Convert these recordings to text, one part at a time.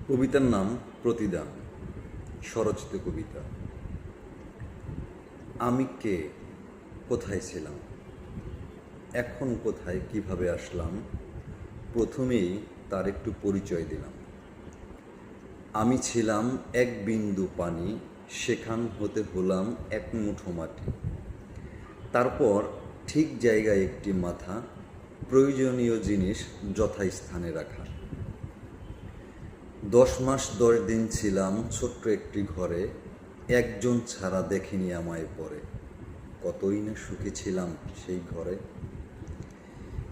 কবিতার নাম প্রতিদান, স্বরচিত কবিতা। আমি কে, কোথায় ছিলাম, এখন কোথায়, কিভাবে আসলাম, প্রথমেই তার একটু পরিচয় দিলাম। আমি ছিলাম এক বিন্দু পানি, সেখান হতে হলাম এক মুঠো মাটি। তারপর ঠিক জায়গায় একটি মাথা, প্রয়োজনীয় জিনিস যথাস্থানে রাখা। 10 মাস 10 দিন ছিলাম ছোট্ট একটি ঘরে, একজন ছাড়া দেখেনি আমায় পরে। কতই না সুখী ছিলাম সেই ঘরে।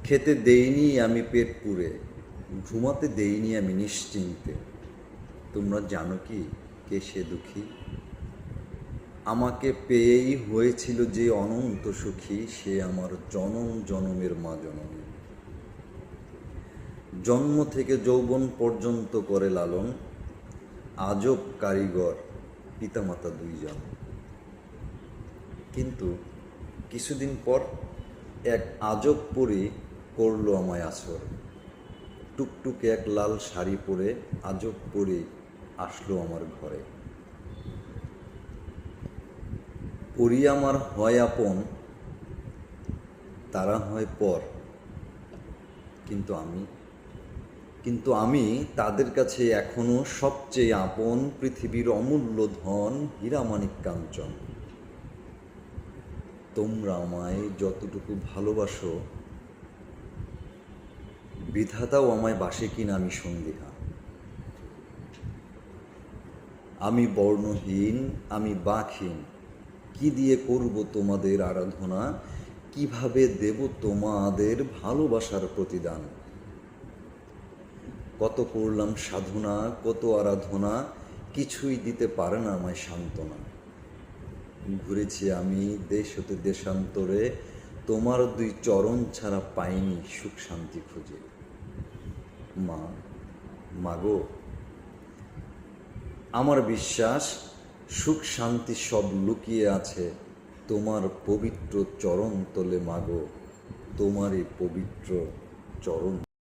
খেতে দেইনি আমি পেট পুরে, ঘুমাতে দেইনি আমি নিশ্চিন্তে। তোমরা জানো কি কে সে দুঃখী? আমাকে পেয়েই হয়েছিল যে অনন্ত সুখী, সে আমার জনম জনমের মা জননী। জন্ম থেকে যৌবন পর্যন্ত করে লালন, আজব কারিগর পিতামাতা দুইজন। কিন্তু কিছুদিন পর এক আজব পরী করল আমায় আছর। টুকটুকে এক লাল শাড়ি পরে আজব পরী আসলো আমার ঘরে। পরী আমার হয় আপন, তারা হয় পর, কিন্তু আমি তাদের কাছে এখনো সবচেয়ে আপন, পৃথিবীর অমূল্য ধন, হীরামাণিক কাঞ্চন। তোমরা আমায় যতটুকু ভালোবাসো, বিধাতাও আমায় বাসে কিনা আমি সন্দিহান। আমি বর্ণহীন, আমি বাকহীন, কি দিয়ে করব তোমাদের আরাধনা, কিভাবে দেব তোমাদের ভালোবাসার প্রতিদান। কত করলাম সাধনা, কত আরাধনা, কিছুই দিতে পারে না আমায় সান্ত্বনা। ঘুরেছি আমি দেশ হতে দেশান্তরে, তোমার 2 চরণ ছাড়া পাইনি সুখ শান্তি খুঁজে। মাগো, আমার বিশ্বাস সুখ শান্তি সব লুকিয়ে আছে তোমার পবিত্র চরণ তলে। মাগো, তোমারই পবিত্র চরণ।